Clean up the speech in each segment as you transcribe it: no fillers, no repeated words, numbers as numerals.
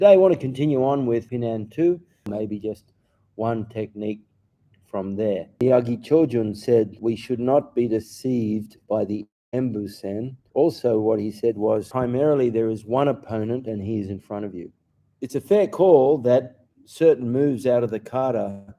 Today I want to continue on with Pinan 2, maybe just one technique from there. Miyagi Chojun said we should not be deceived by the Embusen. Also, what he said was primarily there is one opponent and he is in front of you. It's a fair call that certain moves out of the kata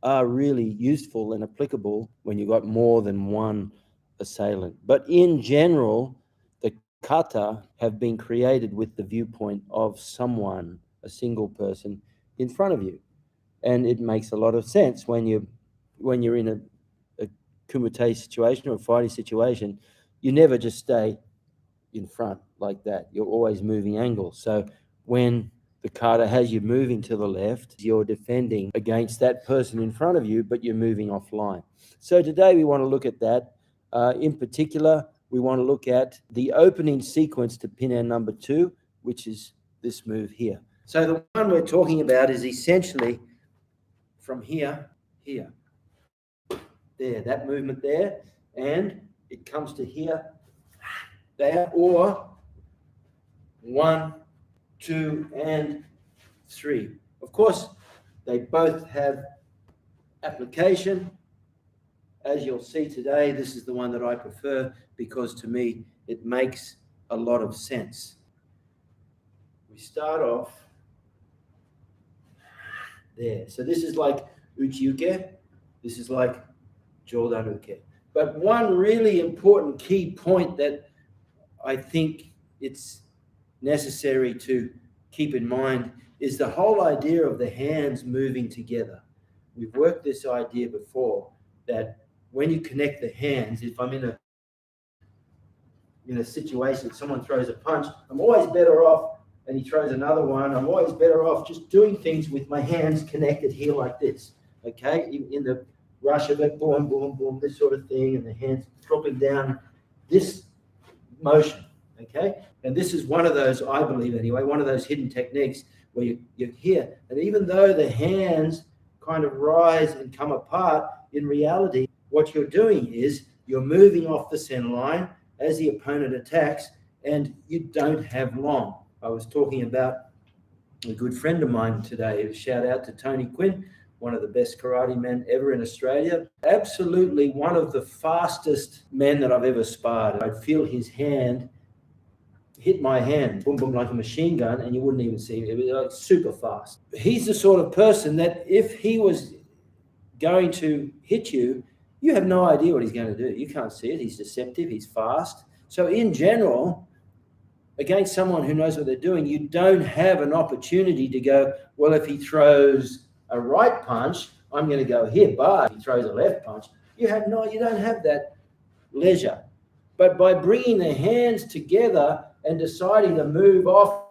are really useful and applicable when you've got more than one assailant. But in general, the kata have been created with the viewpoint of someone, a single person, in front of you. And it makes a lot of sense when you're in a kumite situation or a fighting situation. You never just stay in front like that. You're always moving angles. So when the kata has you moving to the left, you're defending against that person in front of you, but you're moving offline. So today we want to look at that. In particular, we want to look at the opening sequence to Pinan number 2, which is this move here. So the one we're talking about is essentially from here, there, that movement there, and it comes to here, there, or 1, 2, and 3. Of course, they both have application. As you'll see today, this is the one that I prefer because to me, it makes a lot of sense. We start off there. So this is like uchiuke. This is like jodanuke. But one really important key point that I think it's necessary to keep in mind is the whole idea of the hands moving together. We've worked this idea before that when you connect the hands, if I'm in a situation, someone throws a punch, I'm always better off, and he throws another one, I'm always better off just doing things with my hands connected here like this, okay? In the rush of it, boom, boom, boom, this sort of thing, and the hands dropping down, this motion, okay? And this is one of those, I believe anyway, one of those hidden techniques where you're here. And even though the hands kind of rise and come apart, in reality, what you're doing is you're moving off the center line as the opponent attacks, and you don't have long. I was talking about a good friend of mine today. Shout out to Tony Quinn, one of the best karate men ever in Australia. Absolutely one of the fastest men that I've ever sparred. I'd feel his hand hit my hand, boom, boom, like a machine gun, and you wouldn't even see it. It was like super fast. He's the sort of person that if he was going to hit you, you have no idea what he's going to do. You can't see it. He's deceptive. He's fast. So in general, against someone who knows what they're doing, you don't have an opportunity to go, well, if he throws a right punch, I'm going to go here. But if he throws a left punch, you don't have that leisure. But by bringing the hands together and deciding to move off,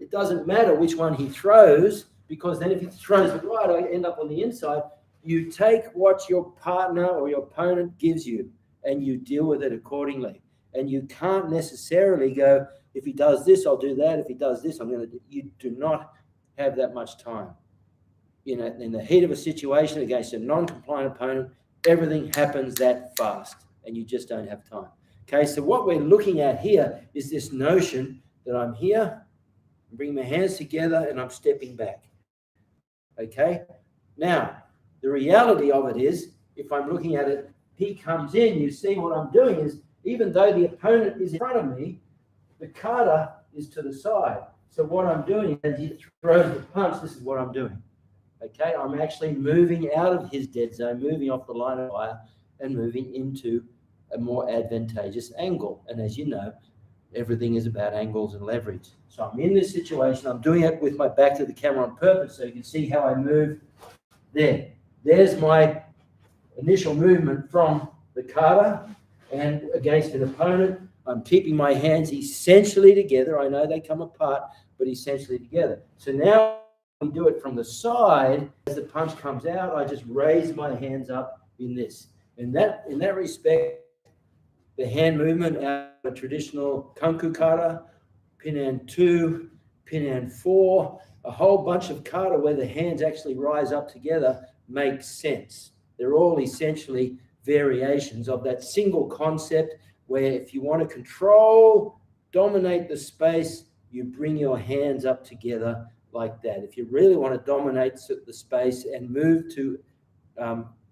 it doesn't matter which one he throws, because then if he throws it right, I end up on the inside. You take what your partner or your opponent gives you and you deal with it accordingly. And you can't necessarily go, if he does this, I'll do that. If he does this, I'm going to do. You do not have that much time. In the heat of a situation against a non-compliant opponent, everything happens that fast and you just don't have time. Okay, so what we're looking at here is this notion that I'm here, I'm bringing my hands together and I'm stepping back. Okay, now the reality of it is, if I'm looking at it, he comes in, you see what I'm doing is, even though the opponent is in front of me, the kata is to the side. So what I'm doing is he throws the punch, this is what I'm doing. Okay, I'm actually moving out of his dead zone, moving off the line of fire and moving into a more advantageous angle. And as you know, everything is about angles and leverage. So I'm in this situation, I'm doing it with my back to the camera on purpose so you can see how I move there. There's my initial movement from the kata and against an opponent. I'm keeping my hands essentially together. I know they come apart, but essentially together. So now we do it from the side. As the punch comes out, I just raise my hands up in this. In that respect, the hand movement out of a traditional Kanku kata, Pinan 2, Pinan 4, a whole bunch of kata where the hands actually rise up together makes sense. They're all essentially variations of that single concept where if you want to control, dominate the space, you bring your hands up together like that. If you really want to dominate the space and move to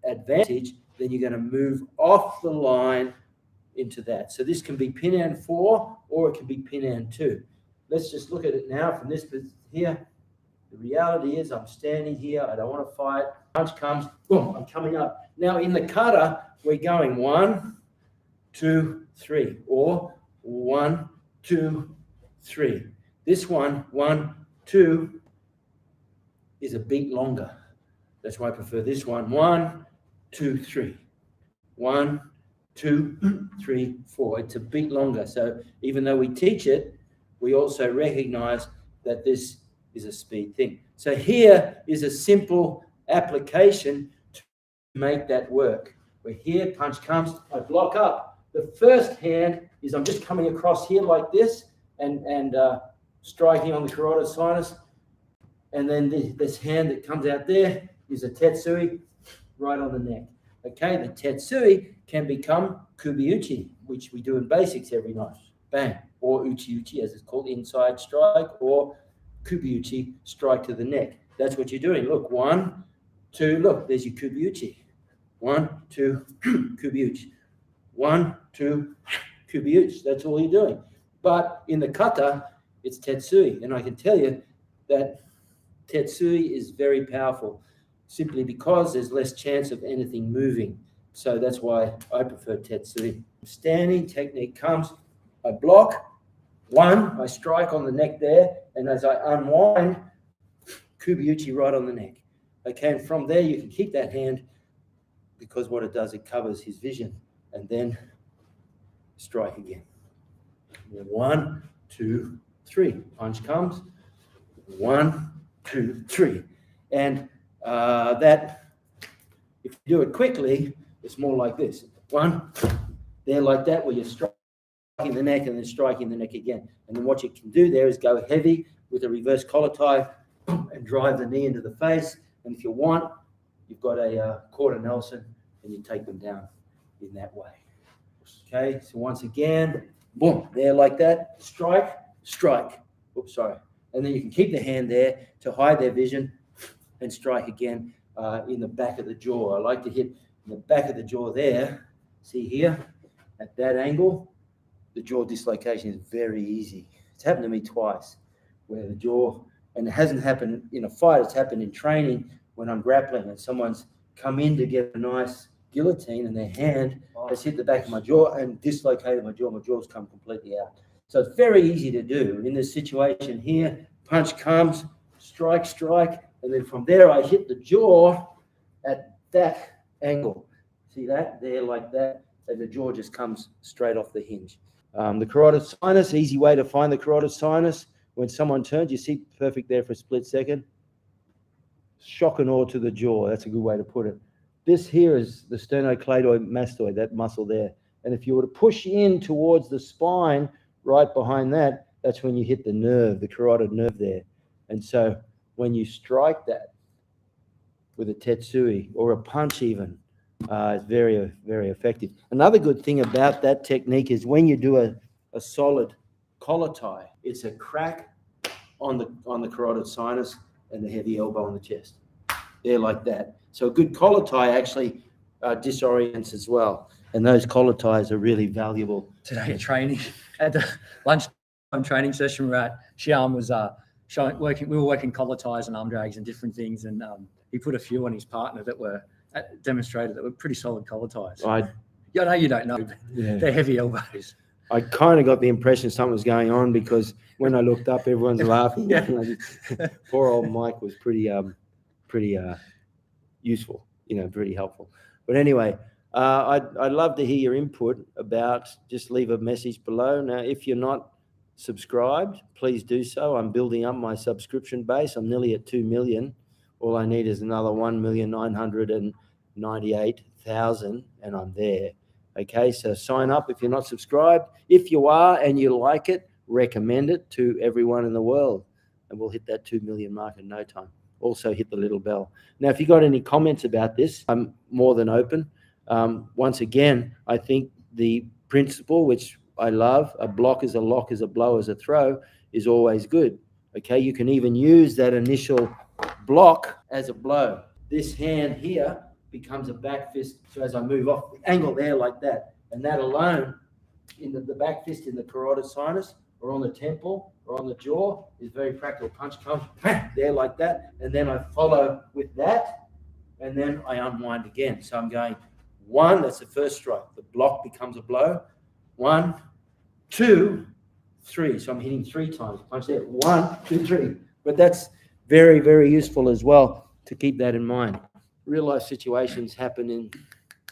advantage, then you're going to move off the line into that. So this can be Pinan 4 or it can be Pinan 2. Let's just look at it now from this position here. The reality is I'm standing here. I don't want to fight. Punch comes, boom, I'm coming up. Now in the kata, we're going 1, 2, 3, or 1, 2, 3. This one, 1, 2, is a beat longer. That's why I prefer this one. 1, 2, 3. 1, 2, 3, 4. It's a beat longer. So even though we teach it, we also recognize that this is a speed thing. So here is a simple application to make that work. We're here, punch comes, I block up. The first hand is I'm just coming across here like this and striking on the carotid sinus. And then this hand that comes out there is a tetsui right on the neck. Okay, the tetsui can become kubi-uchi, which we do in basics every night. Bang. Or uchi-uchi, as it's called, inside strike, or kubi-uchi, strike to the neck. That's what you're doing. Look, 1, 2, look, there's your kubi-uchi. 1, 2, kubi-uchi. 1, 2, kubi-uchi. That's all you're doing. But in the kata, it's tetsui. And I can tell you that tetsui is very powerful, simply because there's less chance of anything moving. So that's why I prefer tetsui. Standing technique comes, I block, 1, I strike on the neck there, and as I unwind, kubi-uchi right on the neck. Okay, and from there you can keep that hand, because what it does, it covers his vision, and then strike again. 1, 2, 3. Punch comes, 1, 2, 3. And that, if you do it quickly, it's more like this. 1, there like that, where you're striking the neck and then striking the neck again. And then what you can do there is go heavy with a reverse collar tie and drive the knee into the face. And if you want, you've got a quarter Nelson and you take them down in that way. Okay, so once again, boom, there like that, strike, strike. Oops, sorry. And then you can keep the hand there to hide their vision and strike again in the back of the jaw. I like to hit in the back of the jaw there. See here, at that angle, the jaw dislocation is very easy. It's happened to me twice, where the jaw, and it hasn't happened in a fight, it's happened in training when I'm grappling and someone's come in to get a nice guillotine and their hand has hit the back of my jaw and dislocated my jaw. My jaw's come completely out. So it's very easy to do. In this situation here, punch comes, strike, strike, and then from there I hit the jaw at that angle. See that? There like that, and the jaw just comes straight off the hinge. The carotid sinus, easy way to find the carotid sinus. When someone turns, you see perfect there for a split second. Shock and awe to the jaw. That's a good way to put it. This here is the sternocleidomastoid mastoid, that muscle there. And if you were to push in towards the spine, right behind that, that's when you hit the nerve, the carotid nerve there. And so when you strike that with a tetsui or a punch even, it's very, very effective. Another good thing about that technique is when you do a solid collar tie, it's a crack on the carotid sinus and the heavy elbow on the chest. There like that. So a good collar tie actually disorients as well. And those collar ties are really valuable. Today at training, at the lunchtime training session, we're at, Shihan was we were working collar ties and arm drags and different things, and he put a few on his partner that were demonstrated that were pretty solid collar ties. I know you don't know, but they're heavy elbows. I kind of got the impression something was going on because when I looked up, everyone's laughing. Poor old Mike was pretty useful, pretty helpful. But anyway, I'd love to hear your input about, just leave a message below. Now, if you're not subscribed, please do so. I'm building up my subscription base. I'm nearly at 2 million. All I need is another 1,998,000 and I'm there. Okay, so sign up if you're not subscribed. If you are and you like it, recommend it to everyone in the world and we'll hit that 2 million mark in no time. Also hit the little bell. Now, if you got any comments about this, I'm more than open. Once again, I think the principle, which I love, a block is a lock, is a blow, is a throw, is always good. Okay, you can even use that initial block as a blow. This hand here becomes a back fist. So as I move off the angle there like that, and that alone in the back fist in the carotid sinus or on the temple or on the jaw is very practical. Punch comes there like that, and then I follow with that, and then I unwind again. So I'm going 1, that's the first strike. The block becomes a blow. 1, 2, 3. So I'm hitting 3 times. Punch there. 1, 2, 3. But that's very, very useful as well to keep that in mind. Real life situations happen in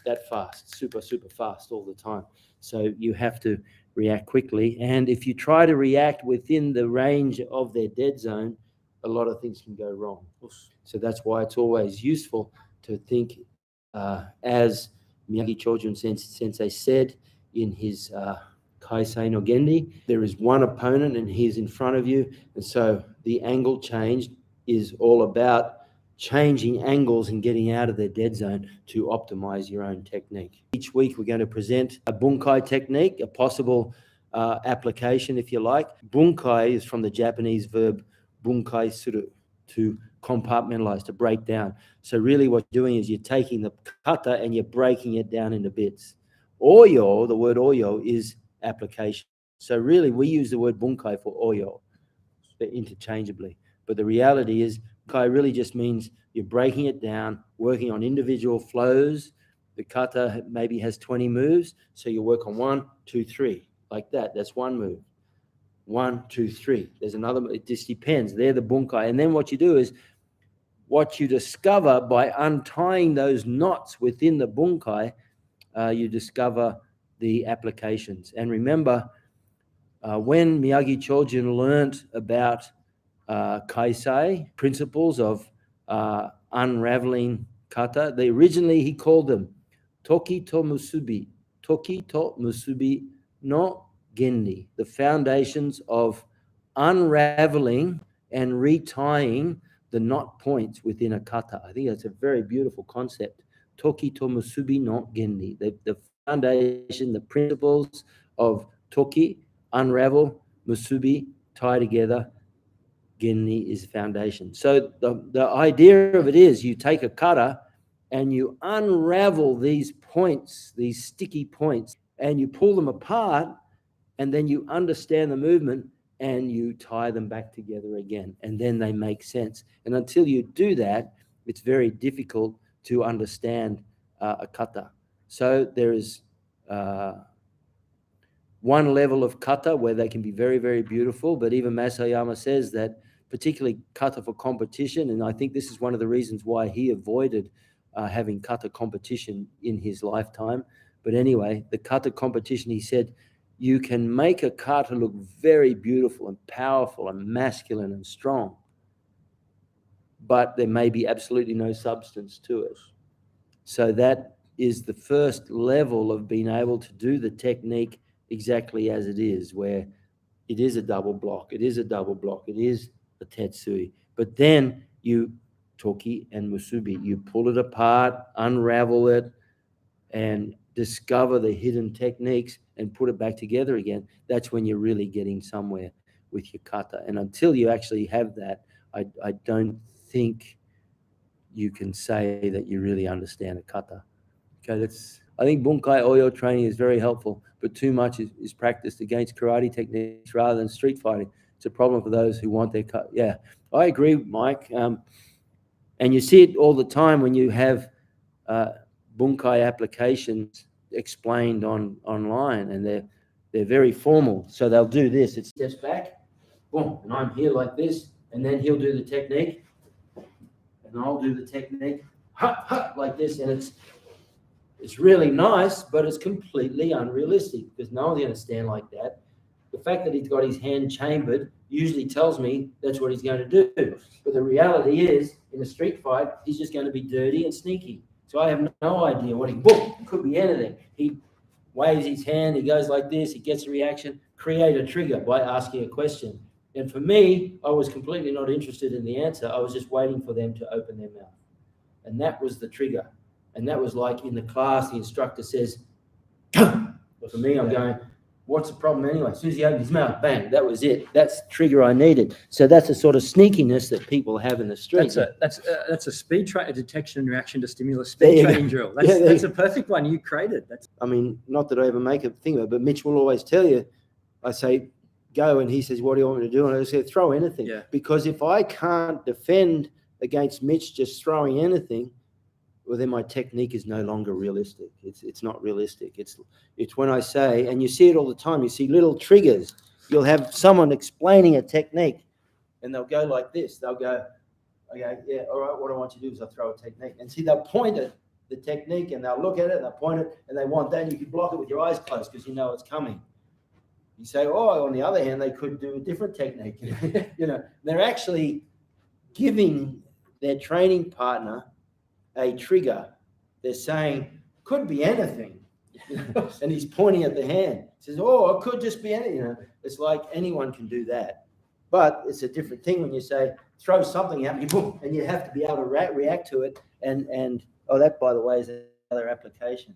that fast, super, super fast all the time. So you have to react quickly. And if you try to react within the range of their dead zone, a lot of things can go wrong. So that's why it's always useful to think, as Miyagi Chojun Sensei said in his Kaisei no Gendi, there is one opponent and he's in front of you. And so the angle change is all about changing angles and getting out of their dead zone to optimize your own technique. Each week we're going to present a Bunkai technique, a possible application if you like. Bunkai is from the Japanese verb bunkai suru, to compartmentalize, to break down. So really what you're doing is you're taking the kata and you're breaking it down into bits. Oyo, the word oyo is application. So really we use the word bunkai for oyo interchangeably. But the reality is Bunkai really just means you're breaking it down, working on individual flows. The kata maybe has 20 moves, so you work on 1, 2, 3, like that. That's one move. 1, 2, 3. There's another. It just depends. They're the bunkai. And then what you do is what you discover by untying those knots within the bunkai, you discover the applications. And remember, when Miyagi Chojun learned about Kaisei, principles of unraveling kata, originally he called them Toki to Musubi, Toki to Musubi no Gendi, the foundations of unraveling and retying the knot points within a kata. I think that's a very beautiful concept. Toki to Musubi no Gendi, the foundation, the principles of Toki, unravel, Musubi, tie together, Gendi is foundation. So the idea of it is you take a kata and you unravel these points, these sticky points, and you pull them apart, and then you understand the movement and you tie them back together again, and then they make sense. And until you do that, it's very difficult to understand a kata. So there is one level of kata where they can be very, very beautiful, but even Masayama says that particularly kata for competition, and I think this is one of the reasons why he avoided having kata competition in his lifetime. But anyway, the kata competition, he said, you can make a kata look very beautiful and powerful and masculine and strong, but there may be absolutely no substance to it. So that is the first level of being able to do the technique exactly as it is, where it is a double block, it is a double block, it is a tetsui. But then you, Toki and Musubi, you pull it apart, unravel it, and discover the hidden techniques and put it back together again. That's when you're really getting somewhere with your kata. And until you actually have that, I don't think you can say that you really understand a kata. Okay, I think Bunkai Oyo training is very helpful, but too much is practiced against karate techniques rather than street fighting. It's a problem for those who want their kata. Yeah, I agree, Mike. And you see it all the time when you have Bunkai applications explained online, and they're very formal. So they'll do this. It steps back, boom, and I'm here like this, and then he'll do the technique, and I'll do the technique, hut, hut, like this, and it's really nice, but it's completely unrealistic because no one's going to stand like that. The fact that he's got his hand chambered usually tells me that's what he's going to do. But the reality is, in a street fight, he's just going to be dirty and sneaky. So I have no idea what it could be anything. He waves his hand, he goes like this, he gets a reaction, create a trigger by asking a question. And for me, I was completely not interested in the answer. I was just waiting for them to open their mouth. And that was the trigger. And that was like in the class, the instructor says, but for me, I'm going, What's the problem anyway? As soon as he opened his mouth, bang, that was it. That's the trigger I needed. So that's a sort of sneakiness that people have in the street. That's a speed a detection and reaction to stimulus There speed you training go. drill. Yeah, That's a perfect one you created. I mean, not that I ever make a thing of it, but Mitch will always tell you, I say, go, and he says, what do you want me to do? And I say, throw anything. Yeah. Because if I can't defend against Mitch just throwing anything, well, then my technique is no longer realistic. It's not realistic. It's when I say, and you see it all the time, you see little triggers. You'll have someone explaining a technique, and they'll go like this. They'll go, okay, yeah, all right, what I want you to do is I'll throw a technique. And see, they'll point at the technique, and they'll look at it, and they'll point it, and they want that, and you can block it with your eyes closed because you know it's coming. You say, oh, on the other hand, they could do a different technique. They're actually giving their training partner a trigger. They're saying, could be anything. And he's pointing at the hand. He says, oh, it could just be anything. It's like anyone can do that. But it's a different thing when you say, throw something at me, boom, and you have to be able to react to it. And that, by the way, is another application.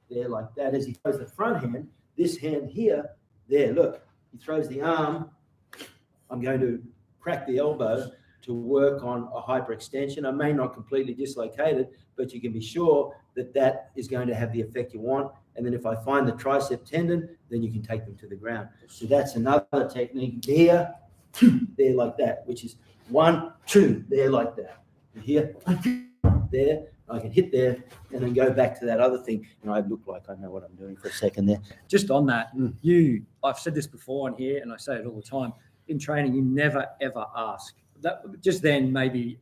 There, like that, as he throws the front hand, this hand here, there, look, he throws the arm. I'm going to crack the elbow to work on a hyperextension. I may not completely dislocate it, but you can be sure that that is going to have the effect you want. And then if I find the tricep tendon, then you can take them to the ground. So that's another technique. There, like that, which is 1, 2, there like that. And here, there, I can hit there and then go back to that other thing. And I look like I know what I'm doing for a second there. Just on that, I've said this before on here, and I say it all the time, in training, you never, ever ask. That just then maybe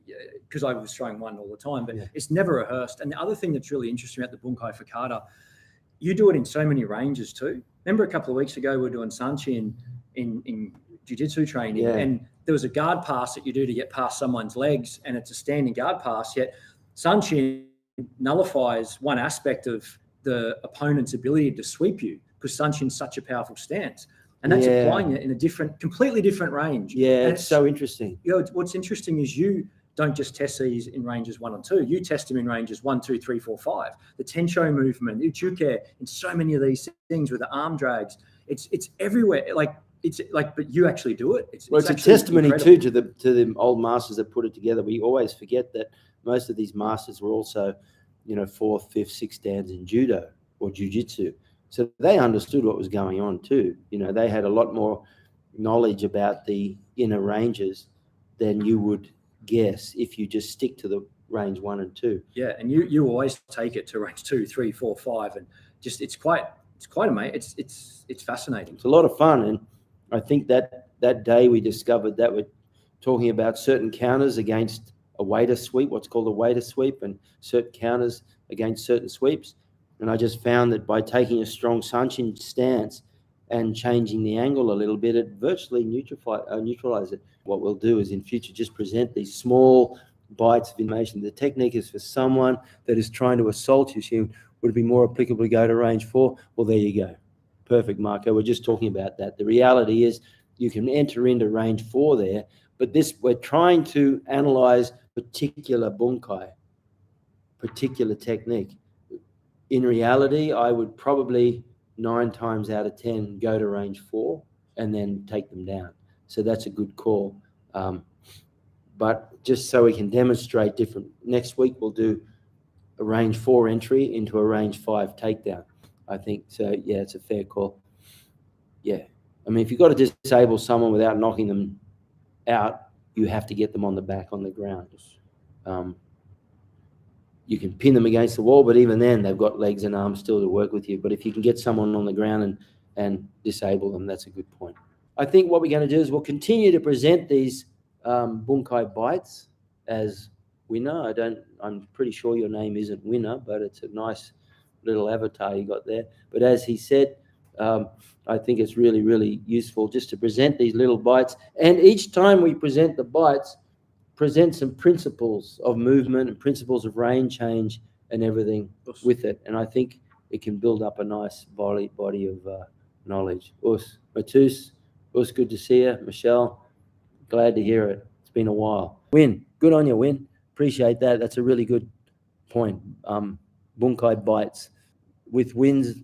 because I was throwing one all the time, but it's never rehearsed. And the other thing that's really interesting about the Bunkai for kata, you do it in so many ranges too. Remember a couple of weeks ago we were doing Sanchin in jiu-jitsu training, and there was a guard pass that you do to get past someone's legs, and it's a standing guard pass. Yet Sanchin nullifies one aspect of the opponent's ability to sweep you because Sanchin's such a powerful stance. And that's applying it in a completely different range. Yeah, it's so interesting. What's interesting is you don't just test these in ranges 1 and 2. You test them in ranges 1, 2, 3, 4, 5. The Tencho movement, Uchuke, in so many of these things with the arm drags. It's everywhere. But you actually do it. It's a testimony incredible. Too to the old masters that put it together. We always forget that most of these masters were also, 4th, 5th, 6th dans in judo or jiu-jitsu. So they understood what was going on too. They had a lot more knowledge about the inner ranges than you would guess if you just stick to the range 1 and 2. Yeah, and you always take it to range 2, 3, 4, 5, and just it's quite amazing. It's fascinating. It's a lot of fun, and I think that day we discovered that we're talking about certain counters against a waiter sweep, what's called a waiter sweep, and certain counters against certain sweeps. And I just found that by taking a strong Sanchin stance and changing the angle a little bit, it virtually neutralizes it. What we'll do is in future just present these small bites of information. The technique is for someone that is trying to assault you. Would it be more applicable to go to range 4? Well, there you go. Perfect, Marco. We're just talking about that. The reality is you can enter into range 4 there, but we're trying to analyze particular bunkai, particular technique. In reality, I would probably 9 times out of 10 go to range 4 and then take them down. So that's a good call. But just so we can demonstrate different, next week we'll do a range 4 entry into a range 5 takedown. I think so. Yeah, it's a fair call. Yeah. I mean, if you've got to disable someone without knocking them out, you have to get them on the back on the ground. You can pin them against the wall, but even then they've got legs and arms still to work with you. But if you can get someone on the ground and disable them, that's a good point. I think what we're going to do is we'll continue to present these Bunkai bites as Winner. I'm pretty sure your name isn't Winner, but it's a nice little avatar you got there. But as he said, I think it's really, really useful just to present these little bites. And each time we present the bites, present some principles of movement and principles of range change and everything with it. And I think it can build up a nice body of knowledge. Matus, good to see you. Michelle, glad to hear it. It's been a while. Win, good on you, Win. Appreciate that. That's a really good point. Bunkai bites. With Win's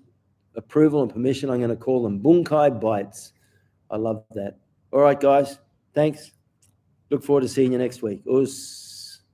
approval and permission, I'm going to call them Bunkai bites. I love that. All right, guys. Thanks. Look forward to seeing you next week. Us.